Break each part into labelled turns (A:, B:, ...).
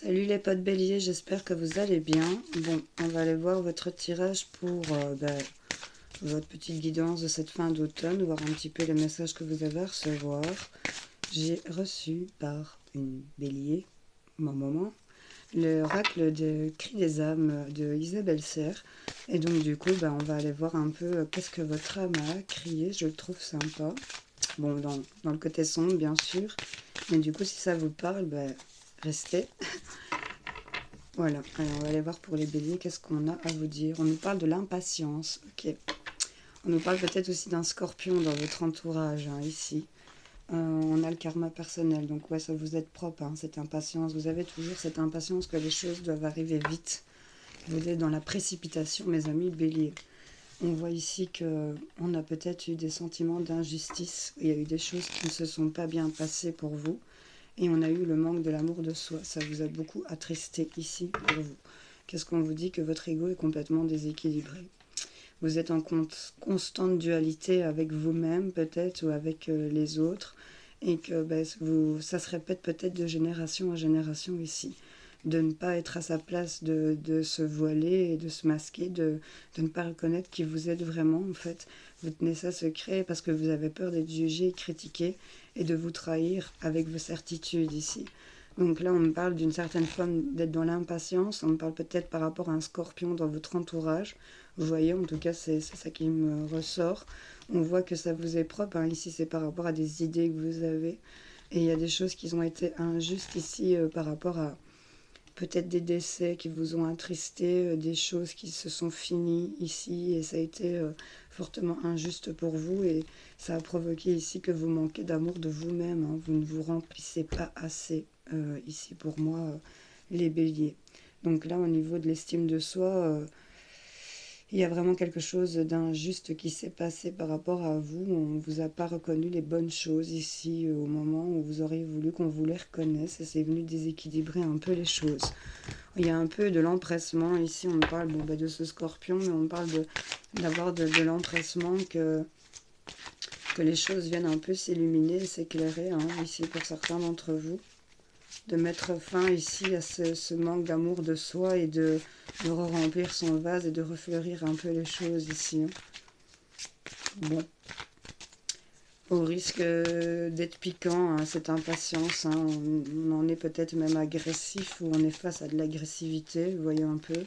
A: Salut les potes béliers, j'espère que vous allez bien. Bon, on va aller voir votre tirage pour votre petite guidance de cette fin d'automne, voir un petit peu les messages que vous avez à recevoir. J'ai reçu par une bélier, mon moment, l'oracle de Cri des âmes de Isabelle Serre. Et donc du coup, on va aller voir un peu qu'est-ce que votre âme a crié, je le trouve sympa. Bon, dans le côté sombre, bien sûr. Mais du coup, si ça vous parle, restez. Voilà, alors on va aller voir pour les béliers, qu'est-ce qu'on a à vous dire. On nous parle de l'impatience, ok. On nous parle peut-être aussi d'un scorpion dans votre entourage, hein, ici. On a le karma personnel, donc ouais, ça vous est propre, hein, cette impatience. Vous avez toujours cette impatience que les choses doivent arriver vite. Vous êtes dans la précipitation, mes amis béliers. On voit ici qu'on a peut-être eu des sentiments d'injustice. Il y a eu des choses qui ne se sont pas bien passées pour vous. Et on a eu le manque de l'amour de soi. Ça vous a beaucoup attristé ici pour vous. Qu'est-ce qu'on vous dit? Que votre ego est complètement déséquilibré. Vous êtes en constante dualité avec vous-même peut-être ou avec les autres. Et que ça se répète peut-être de génération en génération ici. De ne pas être à sa place, de se voiler et de se masquer, de ne pas reconnaître qui vous êtes vraiment en fait. Vous tenez ça secret parce que vous avez peur d'être jugé, critiqué et de vous trahir avec vos certitudes ici. Donc là, on me parle d'une certaine forme d'être dans l'impatience. On me parle peut-être par rapport à un scorpion dans votre entourage. Vous voyez, en tout cas, c'est ça qui me ressort. On voit que ça vous est propre, hein. Ici, c'est par rapport à des idées que vous avez. Et il y a des choses qui ont été injustes ici par rapport à peut-être des décès qui vous ont attristé, des choses qui se sont finies ici et ça a été fortement injuste pour vous et ça a provoqué ici que vous manquez d'amour de vous-même, hein. Vous ne vous remplissez pas assez ici pour moi, les béliers. Donc là, au niveau de l'estime de soi, il y a vraiment quelque chose d'injuste qui s'est passé par rapport à vous. On ne vous a pas reconnu les bonnes choses ici au moment où vous auriez voulu qu'on vous les reconnaisse et c'est venu déséquilibrer un peu les choses. Il y a un peu de l'empressement ici. On parle de ce scorpion, mais on parle d'avoir de l'empressement que les choses viennent un peu s'illuminer, s'éclairer, hein, ici pour certains d'entre vous. De mettre fin ici à ce manque d'amour de soi et de remplir son vase et de refleurir un peu les choses ici. Bon, au risque d'être piquant, hein, cette impatience, hein, on en est peut-être même agressif ou on est face à de l'agressivité, vous voyez un peu.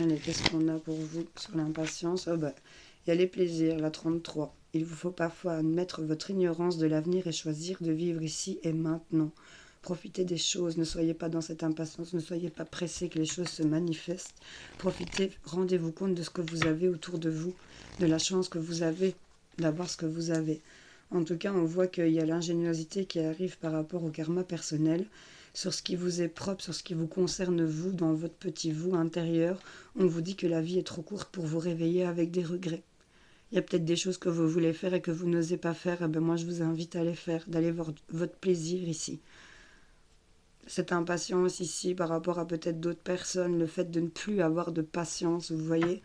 A: Allez, qu'est-ce qu'on a pour vous sur l'impatience? Il y a les plaisirs, la 33. Il vous faut parfois admettre votre ignorance de l'avenir et choisir de vivre ici et maintenant. Profitez des choses, ne soyez pas dans cette impatience, ne soyez pas pressé que les choses se manifestent. Profitez, rendez-vous compte de ce que vous avez autour de vous, de la chance que vous avez d'avoir ce que vous avez. En tout cas, on voit qu'il y a l'ingéniosité qui arrive par rapport au karma personnel, sur ce qui vous est propre, sur ce qui vous concerne vous, dans votre petit vous intérieur. On vous dit que la vie est trop courte pour vous réveiller avec des regrets. Il y a peut-être des choses que vous voulez faire et que vous n'osez pas faire. Moi, je vous invite à les faire, d'aller voir votre plaisir ici. Cette impatience ici par rapport à peut-être d'autres personnes, le fait de ne plus avoir de patience, vous voyez,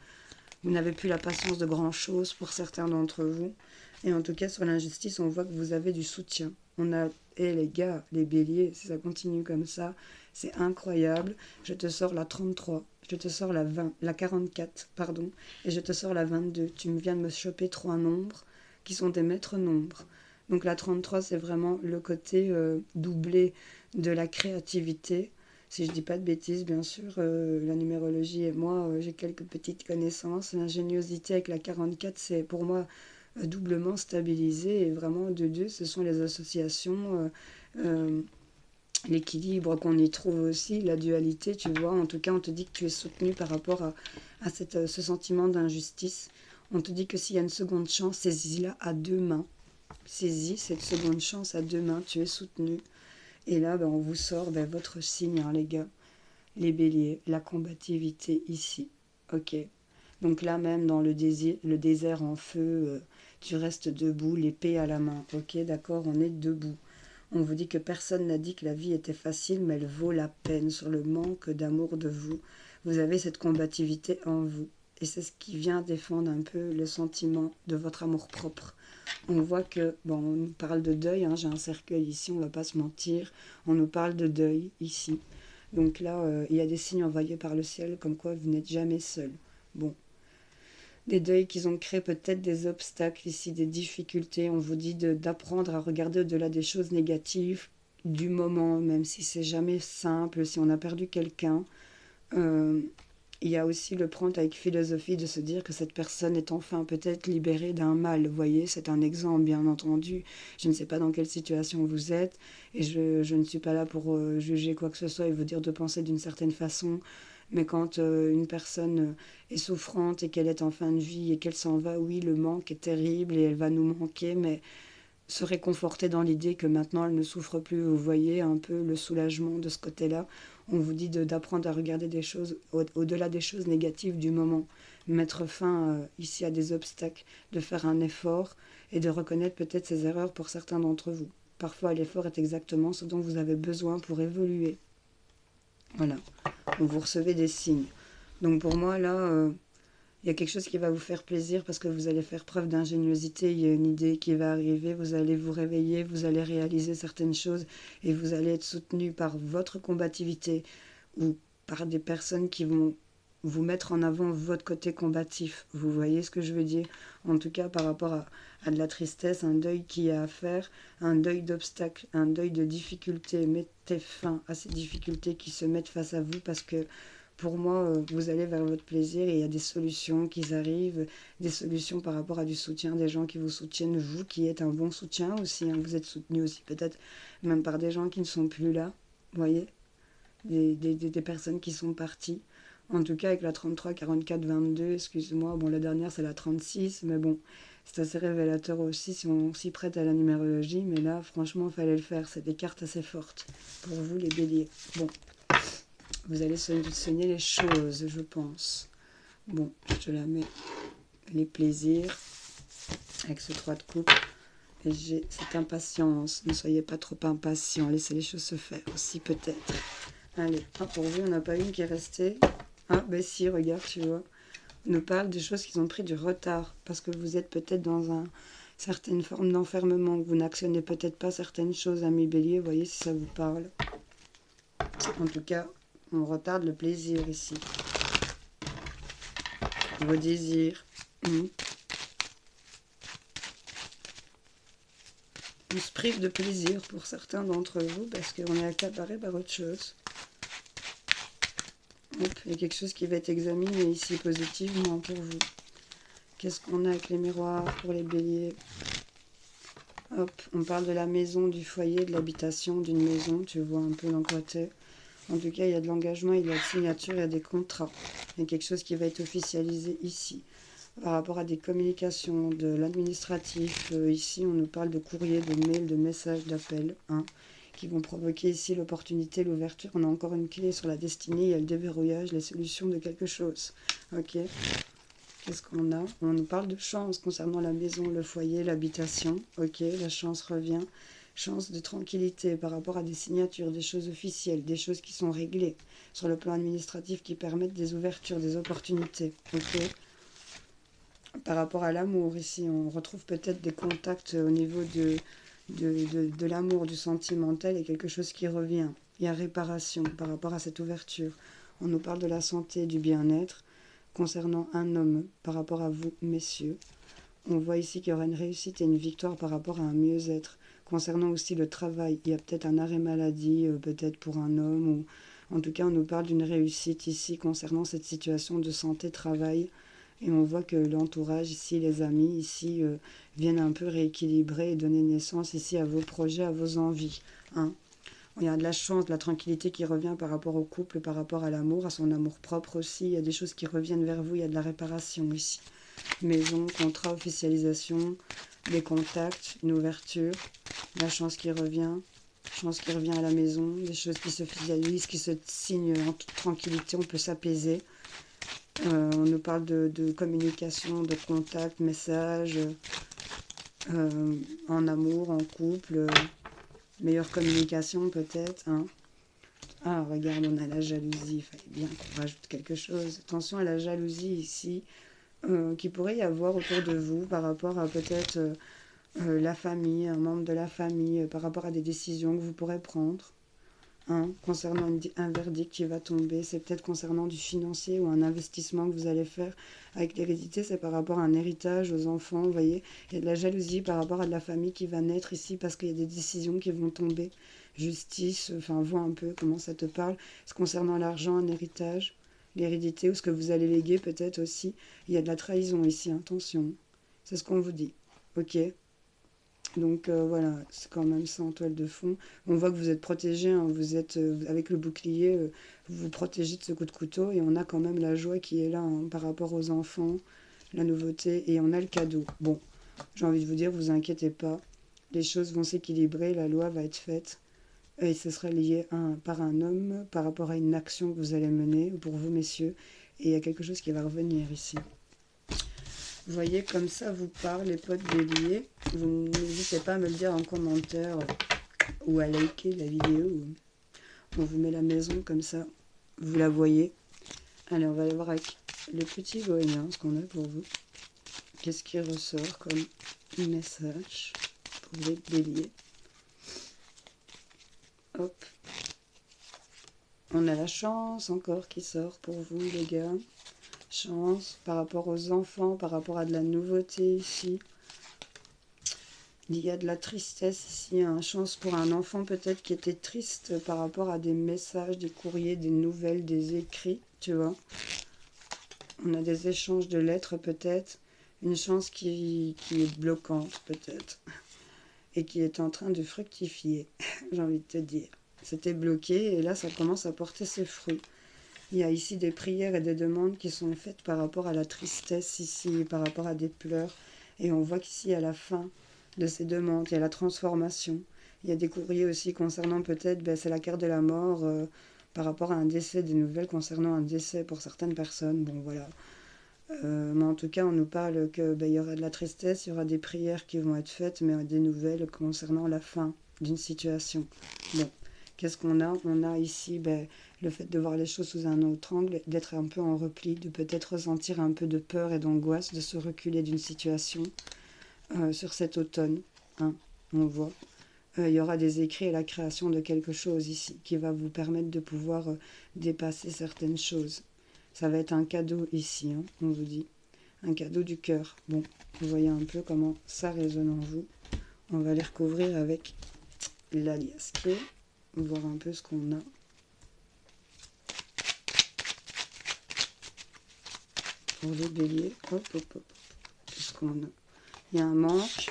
A: vous n'avez plus la patience de grand-chose pour certains d'entre vous. Et en tout cas, sur l'injustice, on voit que vous avez du soutien. On a, les gars, les béliers, si ça continue comme ça, c'est incroyable. Je te sors la 33, je te sors la 44, pardon, et je te sors la 22. Tu me viens de me choper 3 nombres qui sont des maîtres nombres. Donc la 33, c'est vraiment le côté doublé de la créativité. Si je dis pas de bêtises, bien sûr, la numérologie et moi, j'ai quelques petites connaissances. L'ingéniosité avec la 44, c'est pour moi doublement stabilisé. Et vraiment, de deux, ce sont les associations, l'équilibre qu'on y trouve aussi, la dualité, tu vois. En tout cas, on te dit que tu es soutenu par rapport à ce sentiment d'injustice. On te dit que s'il y a une seconde chance, saisis-la à 2 mains. Saisis cette seconde chance à 2 mains, tu es soutenu. Et là, on vous sort votre signe, hein, les gars. Les béliers, la combativité ici. Ok. Donc là même, dans le désert en feu, tu restes debout, l'épée à la main. Ok, d'accord, on est debout. On vous dit que personne n'a dit que la vie était facile, mais elle vaut la peine sur le manque d'amour de vous. Vous avez cette combativité en vous. Et c'est ce qui vient défendre un peu le sentiment de votre amour-propre. On voit que, bon, on nous parle de deuil, hein, j'ai un cercueil ici, on va pas se mentir. On nous parle de deuil ici. Donc là, il y a des signes envoyés par le ciel comme quoi vous n'êtes jamais seul. Bon, des deuils qu'ils ont créé, peut-être des obstacles ici, des difficultés. On vous dit d'apprendre à regarder au-delà des choses négatives du moment, même si c'est jamais simple, si on a perdu quelqu'un. Euh, il y a aussi le prendre avec philosophie de se dire que cette personne est enfin peut-être libérée d'un mal. Vous voyez, c'est un exemple, bien entendu. Je ne sais pas dans quelle situation vous êtes et je ne suis pas là pour juger quoi que ce soit et vous dire de penser d'une certaine façon. Mais quand une personne est souffrante et qu'elle est en fin de vie et qu'elle s'en va, oui, le manque est terrible et elle va nous manquer, mais se réconforter dans l'idée que maintenant elle ne souffre plus. Vous voyez un peu le soulagement de ce côté-là. On vous dit d'apprendre à regarder des choses au-delà des choses négatives du moment. Mettre fin ici à des obstacles, de faire un effort et de reconnaître peut-être ses erreurs pour certains d'entre vous. Parfois l'effort est exactement ce dont vous avez besoin pour évoluer. Voilà, vous recevez des signes. Donc pour moi là, il y a quelque chose qui va vous faire plaisir parce que vous allez faire preuve d'ingéniosité, il y a une idée qui va arriver, vous allez vous réveiller, vous allez réaliser certaines choses et vous allez être soutenu par votre combativité ou par des personnes qui vont vous mettre en avant votre côté combatif. Vous voyez ce que je veux dire? En tout cas, par rapport à de la tristesse, un deuil qui y a à faire, un deuil d'obstacles, un deuil de difficultés. Mettez fin à ces difficultés qui se mettent face à vous parce que pour moi, vous allez vers votre plaisir et il y a des solutions qui arrivent, des solutions par rapport à du soutien, des gens qui vous soutiennent, vous qui êtes un bon soutien aussi, hein, vous êtes soutenu aussi peut-être même par des gens qui ne sont plus là, vous voyez, des personnes qui sont parties. En tout cas, avec la 33, 44, 22, excuse-moi, bon, la dernière c'est la 36, mais bon, c'est assez révélateur aussi si on s'y prête à la numérologie, mais là, franchement, il fallait le faire, c'est des cartes assez fortes pour vous, les béliers. Bon. Vous allez soigner les choses, je pense. Bon, je te la mets. Les plaisirs. Avec ce 3 de coupe. Et j'ai cette impatience. Ne soyez pas trop impatient. Laissez les choses se faire aussi, peut-être. Allez, pour vous, on n'a pas une qui est restée. Ah, ben si, regarde, tu vois. On nous parle des choses qui ont pris du retard. Parce que vous êtes peut-être dans une certaine forme d'enfermement. Vous n'actionnez peut-être pas certaines choses, amis bélier. Voyez si ça vous parle. En tout cas, on retarde le plaisir ici. Vos désirs. On se prive de plaisir pour certains d'entre vous parce qu'on est accaparé par autre chose. Hop, il y a quelque chose qui va être examiné ici positivement pour vous. Qu'est-ce qu'on a avec les miroirs pour les béliers? Hop, on parle de la maison, du foyer, de l'habitation, d'une maison. Tu vois un peu dans quoi t'es. En tout cas, il y a de l'engagement, il y a de signature, il y a des contrats. Il y a quelque chose qui va être officialisé ici. Par rapport à des communications, de l'administratif, ici, on nous parle de courrier, de mail, de messages, d'appels, hein, qui vont provoquer ici l'opportunité, l'ouverture. On a encore une clé sur la destinée, il y a le déverrouillage, les solutions de quelque chose. Ok. Qu'est-ce qu'on a? On nous parle de chance concernant la maison, le foyer, l'habitation. Ok, la chance revient. Chance de tranquillité par rapport à des signatures, des choses officielles, des choses qui sont réglées sur le plan administratif qui permettent des ouvertures, des opportunités. Ok. Par rapport à l'amour, ici, on retrouve peut-être des contacts au niveau de l'amour, du sentimental et quelque chose qui revient. Il y a réparation par rapport à cette ouverture. On nous parle de la santé, du bien-être concernant un homme par rapport à vous, messieurs. On voit ici qu'il y aura une réussite et une victoire par rapport à un mieux-être. Concernant aussi le travail, il y a peut-être un arrêt maladie, peut-être pour un homme. Ou en tout cas, on nous parle d'une réussite ici concernant cette situation de santé-travail. Et on voit que l'entourage ici, les amis ici, viennent un peu rééquilibrer et donner naissance ici à vos projets, à vos envies. Hein. Il y a de la chance, de la tranquillité qui revient par rapport au couple, par rapport à l'amour, à son amour propre aussi. Il y a des choses qui reviennent vers vous, il y a de la réparation ici. Maison, contrat, officialisation, des contacts, une ouverture, la chance qui revient à la maison, des choses qui se finalisent, qui se signent en toute tranquillité, on peut s'apaiser. On nous parle de communication, de contact, message, en amour, en couple, meilleure communication peut-être. Hein. Ah, regarde, on a la jalousie, il fallait bien qu'on rajoute quelque chose. Attention à la jalousie ici, qui pourrait y avoir autour de vous par rapport à peut-être la famille, un membre de la famille, par rapport à des décisions que vous pourrez prendre. Hein, concernant un verdict qui va tomber, c'est peut-être concernant du financier ou un investissement que vous allez faire. Avec l'hérédité, c'est par rapport à un héritage, aux enfants, vous voyez. Il y a de la jalousie par rapport à de la famille qui va naître ici parce qu'il y a des décisions qui vont tomber. Justice, enfin, vois un peu comment ça te parle. C'est concernant l'argent, un héritage, l'hérédité ou ce que vous allez léguer peut-être aussi. Il y a de la trahison ici, attention. C'est ce qu'on vous dit. Ok. Donc voilà, c'est quand même ça en toile de fond. On voit que vous êtes protégé, hein, vous êtes avec le bouclier, vous vous protégez de ce coup de couteau et on a quand même la joie qui est là hein, par rapport aux enfants, la nouveauté et on a le cadeau. Bon, j'ai envie de vous dire, vous inquiétez pas, les choses vont s'équilibrer, la loi va être faite et ce sera lié par un homme par rapport à une action que vous allez mener pour vous messieurs et il y a quelque chose qui va revenir ici. Vous voyez, comme ça vous parle, les potes béliers. Vous n'hésitez pas à me le dire en commentaire ou à liker la vidéo. On vous met la maison comme ça, vous la voyez. Allez, on va aller voir avec le petit bohémien, ce qu'on a pour vous. Qu'est-ce qui ressort comme message pour les béliers? Hop. On a la chance encore qui sort pour vous, les gars. Chance par rapport aux enfants, par rapport à de la nouveauté ici. Il y a de la tristesse ici, hein. Chance pour un enfant peut-être qui était triste par rapport à des messages, des courriers, des nouvelles, des écrits, tu vois. On a des échanges de lettres peut-être. Une chance qui est bloquante peut-être. Et qui est en train de fructifier, j'ai envie de te dire. C'était bloqué et là ça commence à porter ses fruits. Il y a ici des prières et des demandes qui sont faites par rapport à la tristesse ici, par rapport à des pleurs. Et on voit qu'ici, à la fin de ces demandes, il y a la transformation. Il y a des courriers aussi concernant peut-être, c'est la carte de la mort par rapport à un décès, des nouvelles concernant un décès pour certaines personnes. Bon, voilà. Mais en tout cas, on nous parle que il y aura de la tristesse, il y aura des prières qui vont être faites, mais des nouvelles concernant la fin d'une situation. Bon. Qu'est-ce qu'on a? On a ici le fait de voir les choses sous un autre angle, d'être un peu en repli, de peut-être ressentir un peu de peur et d'angoisse, de se reculer d'une situation sur cet automne. Hein, on voit. Il y aura des écrits et la création de quelque chose ici qui va vous permettre de pouvoir dépasser certaines choses. Ça va être un cadeau ici, hein, on vous dit. Un cadeau du cœur. Bon, vous voyez un peu comment ça résonne en vous. On va les recouvrir avec l'alias clé. Voir un peu ce qu'on a. Pour les béliers, hop, hop, hop. Qu'est-ce qu'on a? Il y a un manque,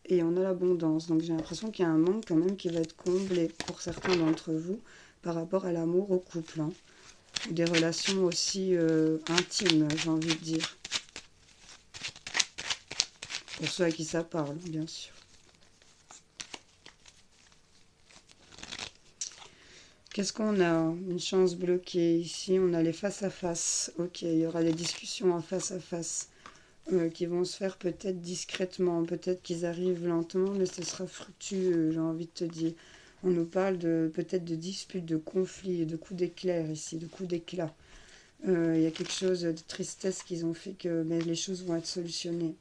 A: et on a l'abondance. Donc j'ai l'impression qu'il y a un manque quand même qui va être comblé pour certains d'entre vous par rapport à l'amour au couple. Hein. Des relations aussi intimes, j'ai envie de dire. Pour ceux à qui ça parle, bien sûr. Qu'est-ce qu'on a? Une chance bloquée. Ici, on a les face-à-face. Ok, il y aura des discussions en face-à-face qui vont se faire peut-être discrètement. Peut-être qu'ils arrivent lentement, mais ce sera fructueux, j'ai envie de te dire. On nous parle peut-être de disputes, de conflits, de coups d'éclair ici, de coups d'éclat. Il y a quelque chose de tristesse qu'ils ont fait que les choses vont être solutionnées.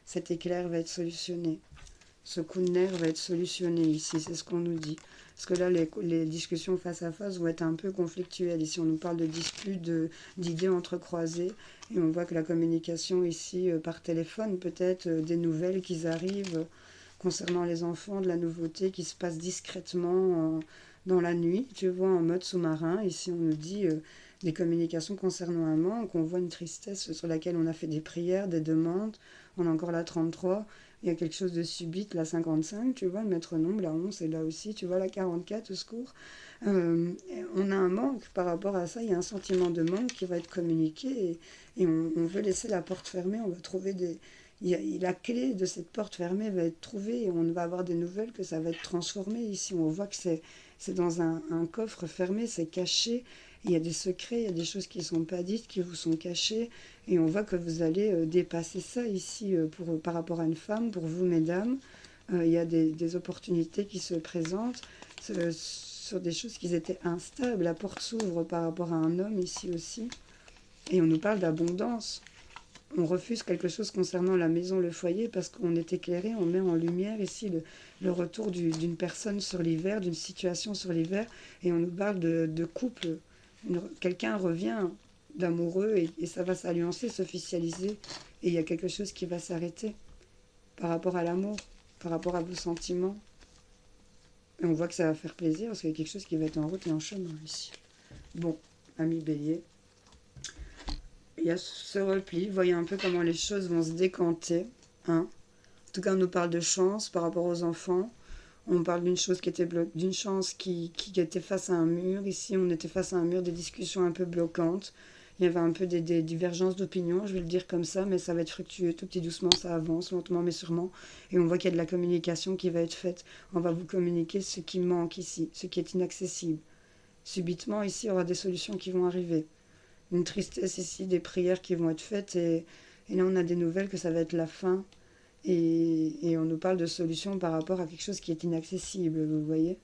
A: Cet éclair va être solutionné. Ce coup de nerf va être solutionné ici, c'est ce qu'on nous dit. Parce que là, les discussions face à face vont être un peu conflictuelles. Ici, on nous parle de disputes, d'idées entrecroisées. Et on voit que la communication ici, par téléphone, peut-être des nouvelles qui arrivent concernant les enfants, de la nouveauté qui se passe discrètement dans la nuit. Tu vois, en mode sous-marin. Ici, on nous dit des communications concernant un manque. On voit une tristesse sur laquelle on a fait des prières, des demandes. On a encore la 33. Il y a quelque chose de subite, la 55, tu vois, le maître nombre, la 11, et là aussi, tu vois, la 44, au secours. On a un manque par rapport à ça, il y a un sentiment de manque qui va être communiqué, et on veut laisser la porte fermée, on va trouver des... la clé de cette porte fermée va être trouvée, et on va avoir des nouvelles que ça va être transformé. Ici, on voit que c'est dans un coffre fermé, c'est caché, il y a des secrets, il y a des choses qui ne sont pas dites, qui vous sont cachées, et on voit que vous allez dépasser ça ici par rapport à une femme, pour vous, mesdames. Il y a des opportunités qui se présentent sur des choses qui étaient instables. La porte s'ouvre par rapport à un homme ici aussi. Et on nous parle d'abondance. on refuse quelque chose concernant la maison, le foyer, parce qu'on est éclairé, on met en lumière ici le retour d'une personne sur l'hiver, d'une situation sur l'hiver, et on nous parle de couple. Quelqu'un revient d'amoureux et ça va s'alliancer, s'officialiser, et il y a quelque chose qui va s'arrêter par rapport à l'amour, par rapport à vos sentiments. Et on voit que ça va faire plaisir parce qu'il y a quelque chose qui va être en route et en chemin ici. Bon, ami Bélier, il y a ce repli. Voyez un peu comment les choses vont se décanter. Hein. En tout cas, on nous parle de chance par rapport aux enfants. On parle d'une chose qui était d'une chance qui était face à un mur. Ici, on était face à un mur, des discussions un peu bloquantes. Il y avait un peu des divergences d'opinion, je vais le dire comme ça, mais ça va être fructueux, tout petit doucement, ça avance, lentement mais sûrement. Et on voit qu'il y a de la communication qui va être faite. On va vous communiquer ce qui manque ici, ce qui est inaccessible. Subitement, ici, il y aura des solutions qui vont arriver. Une tristesse ici, des prières qui vont être faites. Et là, on a des nouvelles que ça va être la fin. Et on nous parle de solutions par rapport à quelque chose qui est inaccessible, vous voyez.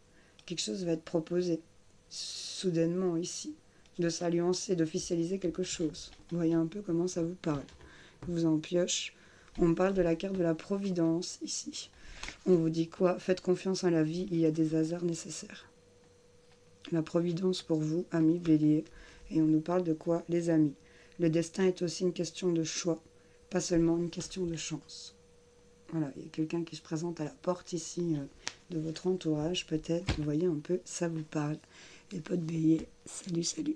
A: Quelque chose va être proposé, soudainement ici, de s'alliancer, d'officialiser quelque chose. Vous voyez un peu comment ça vous parle. Je vous en pioche. On parle de la carte de la providence ici. On vous dit quoi? Faites confiance en la vie, il y a des hasards nécessaires. La providence pour vous, amis Bélier. Et on nous parle de quoi? Les amis. Le destin est aussi une question de choix, pas seulement une question de chance. Voilà, il y a quelqu'un qui se présente à la porte ici de votre entourage, peut-être. Vous voyez un peu, ça vous parle. Les potes Bélier, salut, salut.